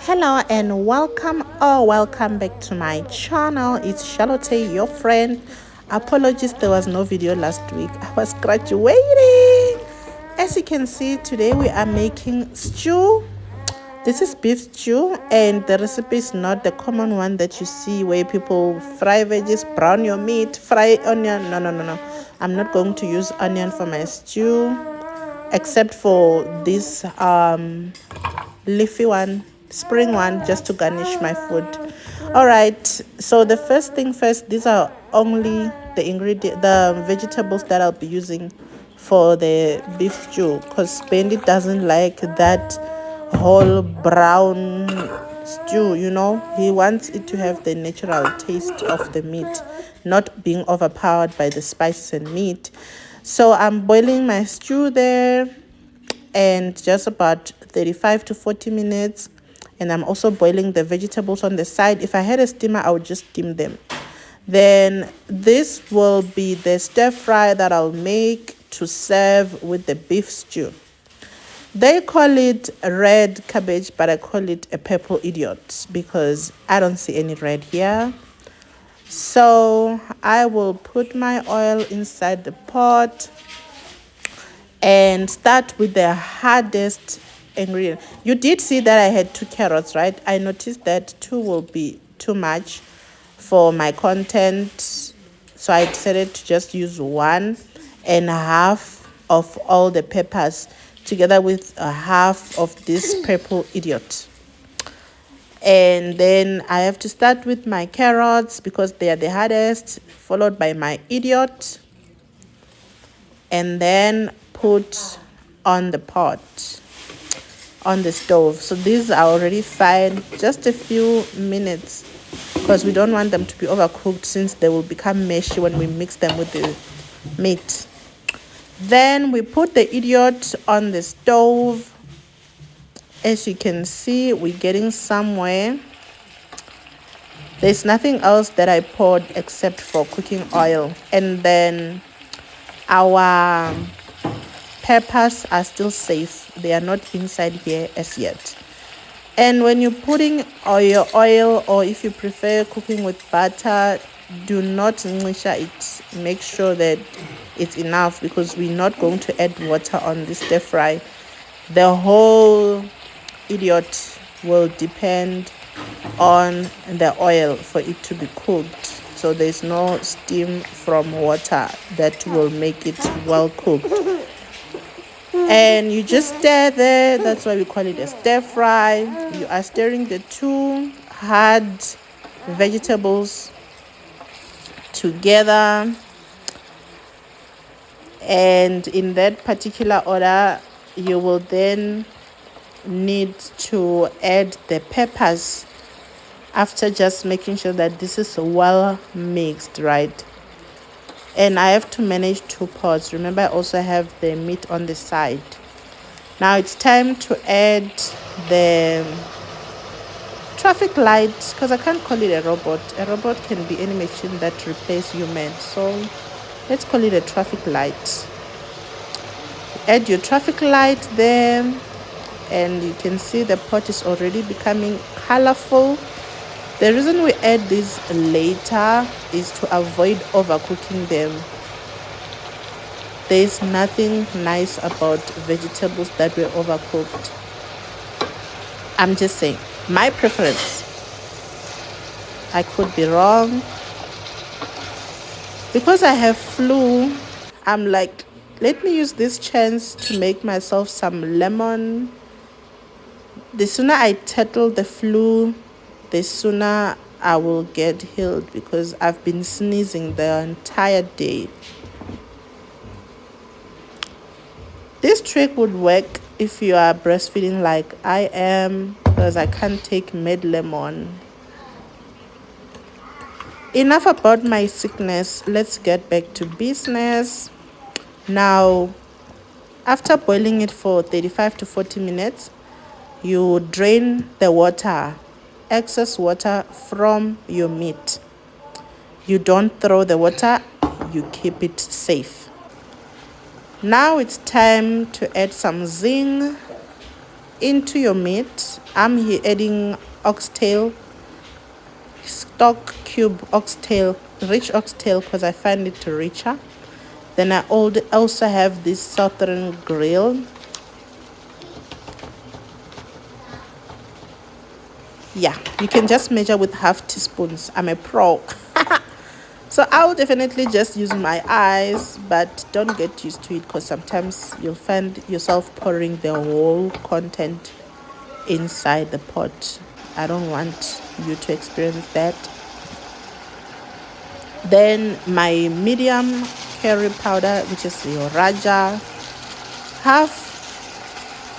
Hello and welcome or welcome back to my channel. It's Charlotte, your friend. Apologies, there was no video last week. I was graduating. As you can see, today we are making stew. This is beef stew, and the recipe is not the common one that you see where people fry veggies, brown your meat, fry onion. No. I'm not going to use onion for my stew, except for this leafy one, spring one, just to garnish my food. All right, so the first thing first, these are only the vegetables that I'll be using for the beef stew, because Bendy doesn't like that whole brown stew. He wants it to have the natural taste of the meat, not being overpowered by the spices and meat. So I'm boiling my stew there, and just about 35 to 40 minutes, and I'm also boiling the vegetables on the side. If I had a steamer, I would just steam them. Then this will be the stir fry that I'll make to serve with the beef stew. They call it red cabbage, but I call it a purple idiot because I don't see any red here. So I will put my oil inside the pot and start with the hardest ingredient. You did see that I had 2 carrots, right? I noticed that 2 will be too much for my content, so I decided to just use 1.5 of all the peppers together with a half of this purple idiot. And then I have to start with my carrots because they are the hardest, followed by my idiot, and then put on the pot on the stove. So these are already fine, just a few minutes, because we don't want them to be overcooked since they will become mushy when we mix them with the meat. Then we put the idiot on the stove. As you can see, we're getting somewhere. There's nothing else that I poured except for cooking oil. And then our peppers are still safe. They are not inside here as yet. And when you're putting your oil, or if you prefer cooking with butter, do not ngcisha it. Make sure that it's enough, because we're not going to add water on this stir fry. The whole idiot will depend on the oil for it to be cooked. So there's no steam from water that will make it well cooked. And you just stir there. That's why we call it a stir fry. You are stirring the 2 hard vegetables together, and in that particular order, you will then need to add the peppers after just making sure that this is well mixed, right? And I have to manage 2 pots. Remember, I also have the meat on the side. Now it's time to add the traffic light, because I can't call it a robot. A robot can be any machine that replaces humans. So let's call it a traffic light. Add your traffic light there, and you can see the pot is already becoming colorful. The reason we add this later is to avoid overcooking them. There's nothing nice about vegetables that were overcooked. I'm just saying, my preference. I could be wrong. Because I have flu, I'm like, let me use this chance to make myself some lemon. The sooner I tackle the flu, the sooner I will get healed, because I've been sneezing the entire day. This trick would work if you are breastfeeding like I am, because I can't take med lemon. Enough about my sickness. Let's get back to business. Now, after boiling it for 35 to 40 minutes, you drain the water, excess water from your meat. You don't throw the water, you keep it safe. Now it's time to add some zing into your meat. I'm here adding oxtail, stock cube oxtail, rich oxtail, because I find it richer. Then I also have this southern grill. Yeah, you can just measure with half teaspoons. I'm a pro. So I'll definitely just use my eyes, but don't get used to it, because sometimes you'll find yourself pouring the whole content inside the pot. I don't want you to experience that. Then my medium curry powder, which is your Raja,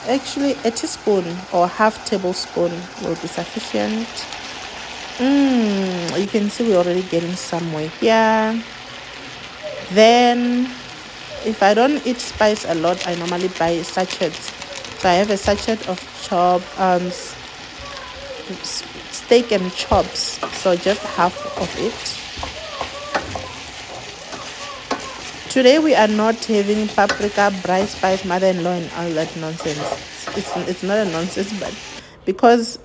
actually a teaspoon or half tablespoon will be sufficient. You can see we're already getting somewhere here. Then if I don't eat spice a lot, I normally buy sachets. So I have a sachet of steak and chops, so just half of it. Today we are not having paprika, bright spice, mother-in-law and all that nonsense. It's not a nonsense, but because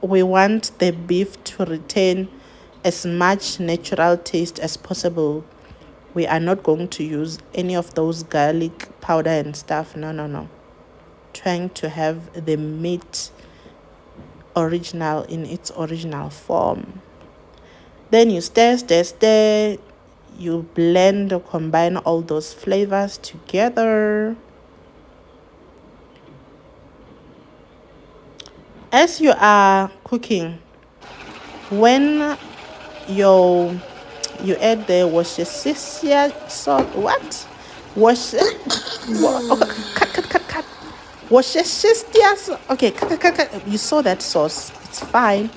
we want the beef to retain as much natural taste as possible, we are not going to use any of those garlic powder and stuff. No. Trying to have the meat original in its original form. Then you stir, you blend or combine all those flavors together. As you are cooking, when you add the Worcestershire sauce, what? Cut. Worcestershire sauce. Okay, cut. You saw that sauce. It's fine.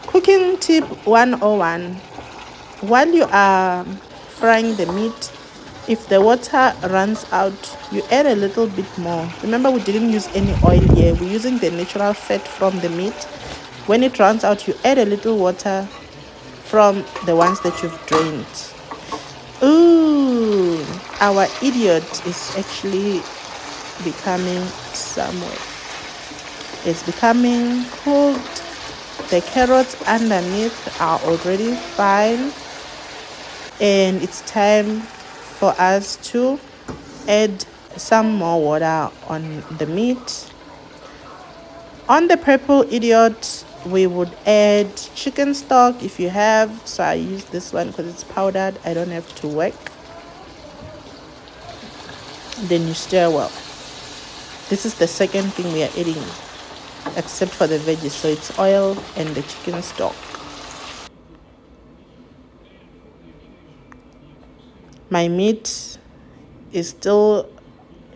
Cooking tip 101. While you are frying the meat, if the water runs out, you add a little bit more. Remember, we didn't use any oil here. We're using the natural fat from the meat. When it runs out, you add a little water from the ones that you've drained. Ooh, our idiot is actually becoming somewhere. It's becoming cooked. The carrots underneath are already fine, and it's time for us to add some more water on the meat. On the purple idiot, we would add chicken stock if you have. So I use this one because it's powdered. I don't have to work. Then you stir well. This is the second thing we are adding, except for the veggies. So it's oil and the chicken stock. My meat is still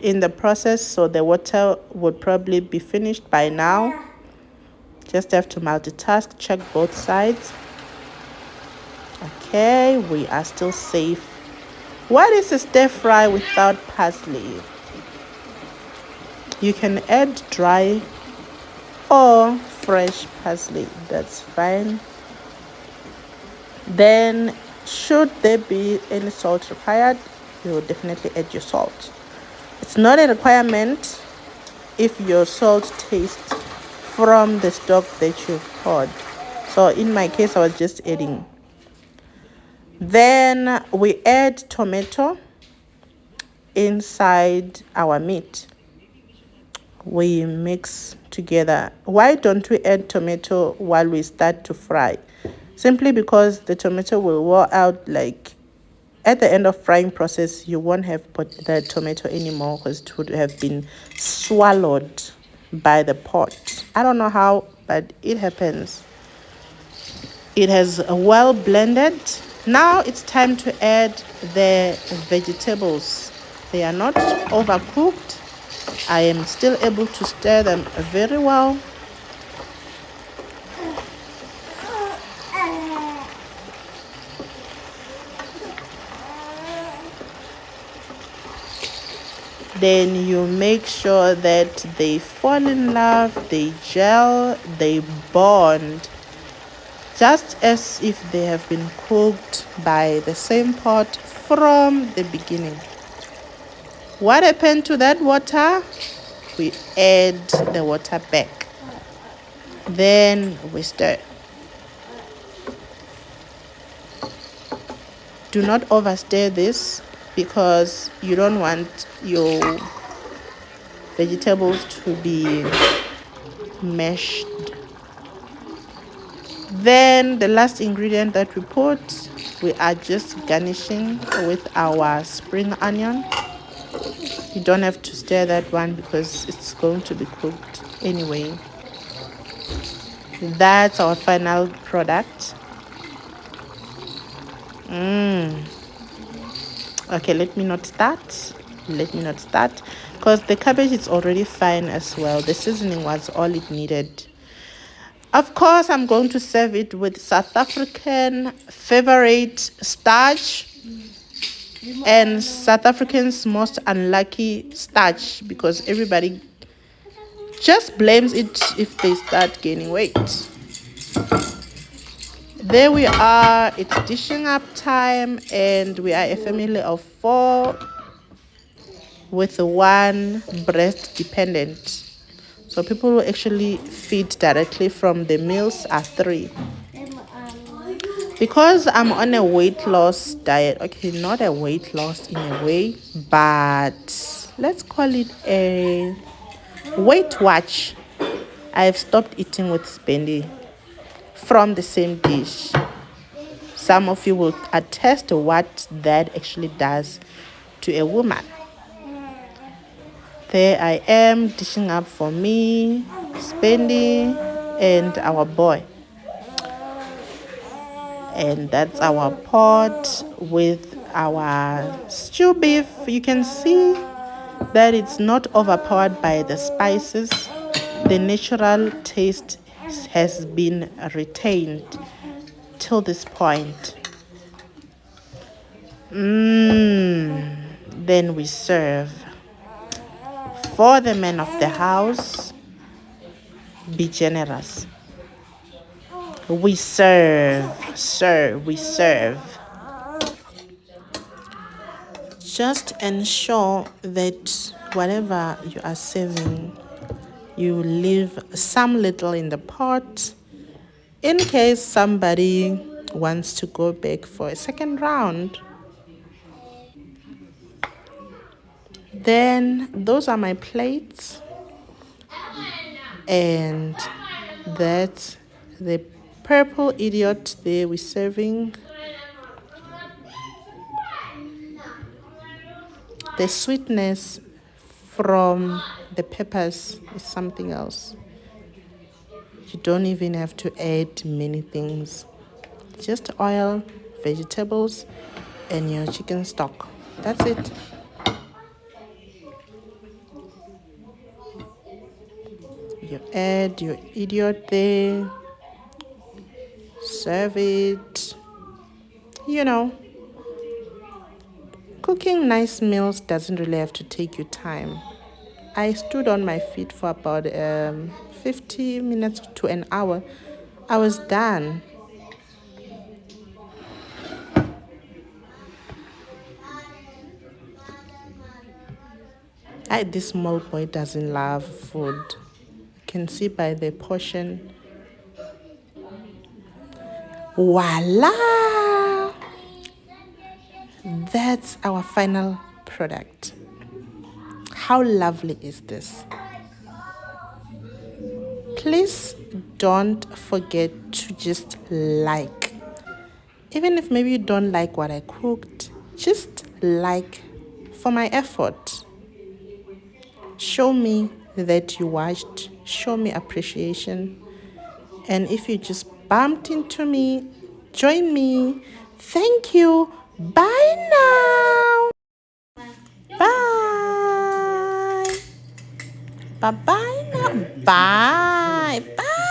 in the process, so the water would probably be finished by now. Just have to multitask, check both sides. Okay, we are still safe. What is a stir fry without parsley? You can add dry or fresh parsley, that's fine. Then should there be any salt required, you will definitely add your salt. It's not a requirement if your salt tastes from the stock that you've poured. So in my case, I was just adding. Then we add tomato inside our meat. We mix together. Why don't we add tomato while we start to fry? Simply because the tomato will wear out. Like at the end of frying process, you won't have put the tomato anymore because it would have been swallowed by the pot. I don't know how, but it happens. It has well blended. Now it's time to add the vegetables. They are not overcooked. I am still able to stir them very well. Then you make sure that they fall in love, they gel, they bond, just as if they have been cooked by the same pot from the beginning. What happened to that water? we add the water back. Then we stir. Do not overstir this because you don't want your vegetables to be mashed. Then the last ingredient that we put, we are just garnishing with our spring onion. You don't have to stir that one because it's going to be cooked anyway. That's our final product. Okay, let me not start because the cabbage is already fine as well. The seasoning was all it needed. Of course, I'm going to serve it with South African favorite starch and South Africans most unlucky starch, because everybody just blames it if they start gaining weight. There we are, it's dishing up time, and we are a family of 4 with 1 breast dependent. So people who actually feed directly from the meals are 3. Because I'm on a weight loss diet, okay, not a weight loss in a way, but let's call it a weight watch. I've stopped eating with Spendy from the same dish. Some of you will attest to what that actually does to a woman. There I am dishing up for me, Spendy, and our boy. And that's our pot with our stew beef. You can see that it's not overpowered by the spices. The natural taste has been retained till this point. Then we serve. For the men of the house, be generous. We serve, sir, we serve. Just ensure that whatever you are serving, you leave some little in the pot in case somebody wants to go back for a second round. Then those are my plates, and that's the purple idiot there we're serving. The sweetness from the peppers is something else. You don't even have to add many things. Just oil, vegetables, and your chicken stock. That's it. You add your idiot there. Serve it. You know, cooking nice meals doesn't really have to take you time. I stood on my feet for about 50 minutes to an hour. I was done. This small boy doesn't love food. You can see by the portion. Voila! That's our final product. How lovely is this? Please don't forget to just like. Even if maybe you don't like what I cooked, just like for my effort. Show me that you watched. Show me appreciation. And if you just bumped into me, join me. Thank you. Bye now. Bye. Bye-bye now. Bye. Bye.